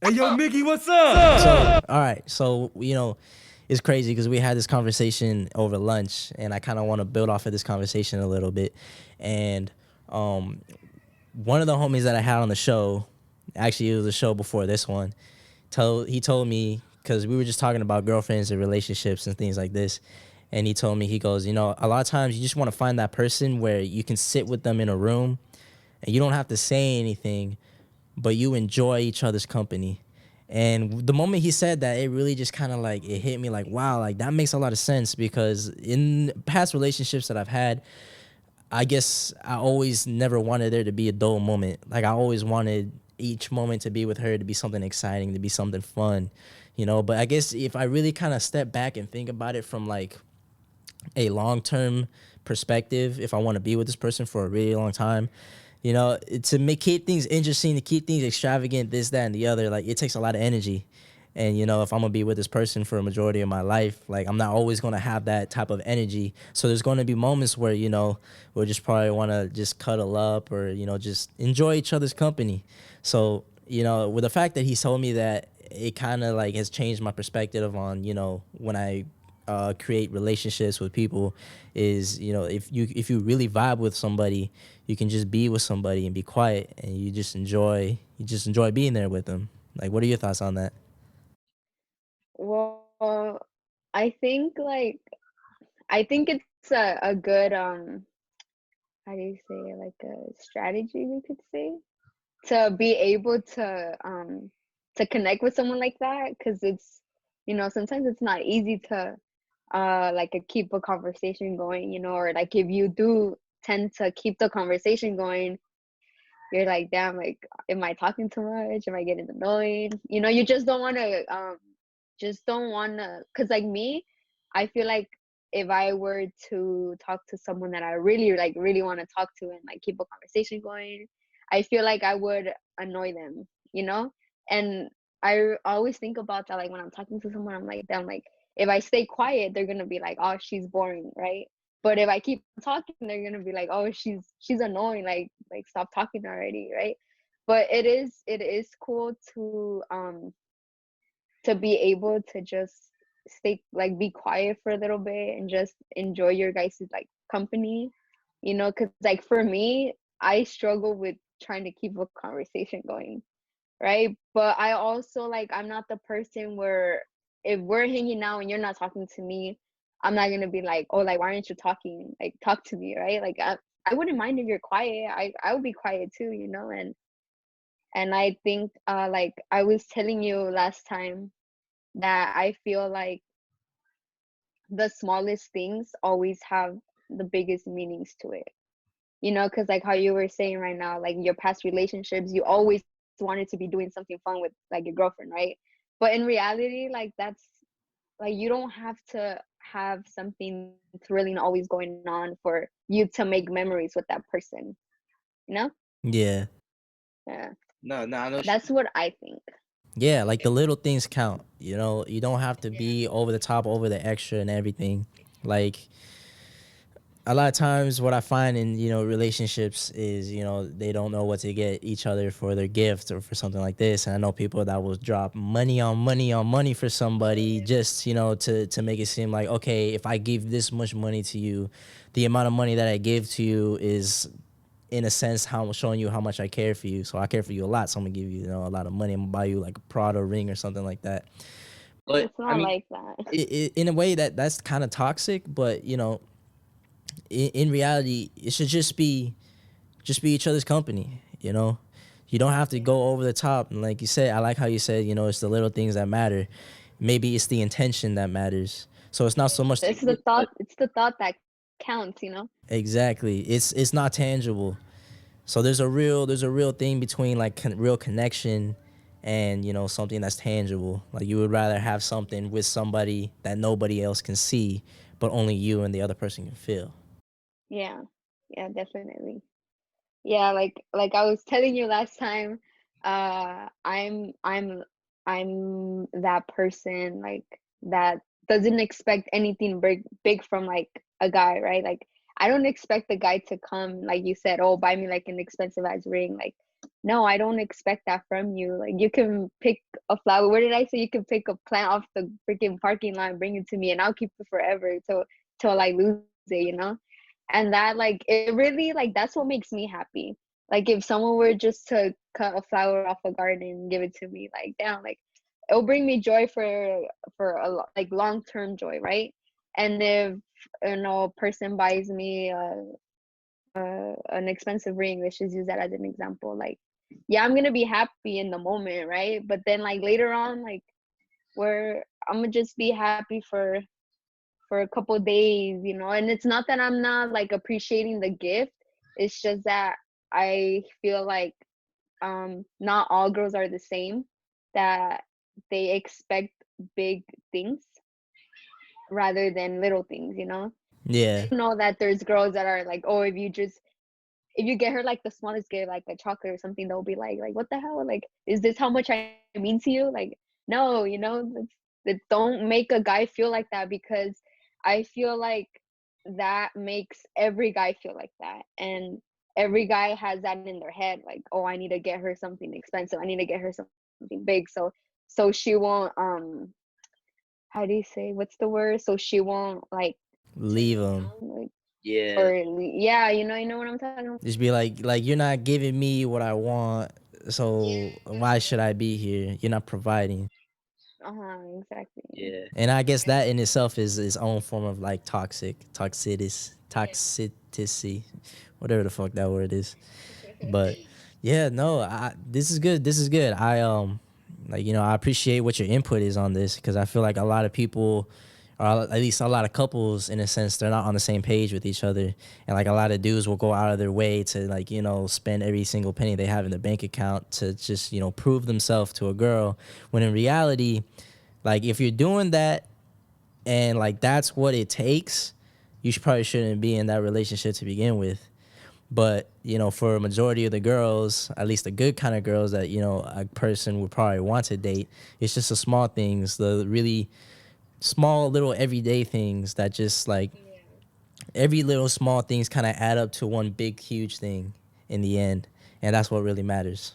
Hey, yo, Mickey, what's up? So, all right. So, it's crazy because we had this conversation over lunch, and I kind of want to build off of this conversation a little bit. And um, one of the homies that I had on the show, actually, it was a show before this one, he told me, because we were just talking about girlfriends and relationships and things like this. And he told me, he goes, a lot of times you just want to find that person where you can sit with them in a room and you don't have to say anything, but you enjoy each other's company. And the moment he said that, it really just kind of like, it hit me like, wow, like that makes a lot of sense, because in past relationships that I've had, I guess I always never wanted there to be a dull moment. Like I always wanted each moment to be with her to be something exciting, to be something fun, But I guess if I really kind of step back and think about it from like a long-term perspective, if I want to be with this person for a really long time, to keep things interesting, to keep things extravagant, this, that, and the other, like it takes a lot of energy. And if I'm gonna be with this person for a majority of my life, like I'm not always gonna have that type of energy. So there's gonna be moments where we'll just probably want to just cuddle up, or just enjoy each other's company. So with the fact that he told me that, it kind of like has changed my perspective on when I create relationships with people, is if you really vibe with somebody, you can just be with somebody and be quiet, and you just enjoy being there with them. Like, what are your thoughts on that? Well, I think like I think it's a good how do you say it, like a strategy we could say to be able to connect with someone like that, because it's sometimes it's not easy to like keep a conversation going, or like if you do tend to keep the conversation going, you're like, damn, like, am I talking too much? Am I getting annoying? You just don't want to, because like me, I feel like if I were to talk to someone that I really like, really want to talk to and like keep a conversation going, I feel like I would annoy them, you know? And I always think about that, like when I'm talking to someone, I'm like, damn, like, if I stay quiet, they're gonna be like, oh, she's boring, right? But if I keep talking, they're gonna be like, oh, she's annoying, like stop talking already, right? But it is cool to be able to just stay, like, be quiet for a little bit and just enjoy your guys' like company, because like for me, I struggle with trying to keep a conversation going, right? But I also, like, I'm not the person where if we're hanging out and you're not talking to me, I'm not gonna be like, oh, like, why aren't you talking? Like, talk to me, right? Like, I wouldn't mind if you're quiet. I would be quiet too, and I think like I was telling you last time that I feel like the smallest things always have the biggest meanings to it. Because like how you were saying right now, like your past relationships, you always wanted to be doing something fun with like your girlfriend, right? But in reality, like that's like you don't have to have something thrilling always going on for you to make memories with that person, you know? Yeah. Yeah. No, no, I know. That's what I think. Yeah, like the little things count. You don't have to be over the top, over the extra and everything. Like a lot of times what I find in, relationships is, they don't know what to get each other for their gift or for something like this. And I know people that will drop money on money on money for somebody just, to make it seem like, okay, if I give this much money to you, the amount of money that I give to you is, in a sense, how I'm showing you how much I care for you. So I care for you a lot. So I'm gonna give you, a lot of money. I'm gonna buy you like a Prada ring or something like that. But It's I not mean, like that. in a way that's kind of toxic. But in reality, it should just be each other's company. You don't have to go over the top. And like you said, I like how you said, it's the little things that matter. Maybe it's the intention that matters. So it's not so much the It's the gift, but thought that counts. exactly, it's not tangible. So there's a real thing between like real connection and something that's tangible. Like you would rather have something with somebody that nobody else can see, but only you and the other person can feel. Yeah. Yeah, definitely. Yeah, like I was telling you last time, I'm that person like that doesn't expect anything big from like a guy, right? Like I don't expect the guy to come, like you said, oh, buy me like an expensive ass ring. Like no, I don't expect that from you. Like you can pick a flower. What did I say? You can pick a plant off the freaking parking lot and bring it to me, and I'll keep it forever till I lose it, you know? And that like it really like that's what makes me happy. Like if someone were just to cut a flower off a garden and give it to me, like damn, like it'll bring me joy for like long-term joy, right? And if a person buys me an expensive ring, let's just use that as an example, like yeah, I'm gonna be happy in the moment, right? But then like later on, like where I'm gonna just be happy for a couple days, you know. And it's not that I'm not like appreciating the gift, it's just that I feel like not all girls are the same, that they expect big things rather than little things, you know. Yeah. I know that there's girls that are like, oh, if you get her like the smallest gift, like a chocolate or something, they'll be like what the hell, like is this how much I mean to you? Like no, you know, that don't make a guy feel like that, because I feel like that makes every guy feel like that, and every guy has that in their head, like oh, I need to get her something expensive, I need to get her something big, so she won't how do you say, what's the word, so she won't like turn Leave me them. down, like, Yeah. or yeah, you know what I'm talking about. Just be like you're not giving me what I want, so why should I be here? You're not providing. Exactly. Yeah. And I guess that in itself is its own form of like toxicity, whatever the fuck that word is. But yeah, no, this is good. This is good. Like I appreciate what your input is on this, because I feel like a lot of people, or at least a lot of couples, in a sense, they're not on the same page with each other, and like a lot of dudes will go out of their way to like spend every single penny they have in their bank account to just prove themselves to a girl, when in reality, like if you're doing that and like that's what it takes, you probably shouldn't be in that relationship to begin with. But for a majority of the girls, at least the good kind of girls that a person would probably want to date, it's just the small things, the really small little everyday things that just like every little small things kind of add up to one big huge thing in the end, and that's what really matters.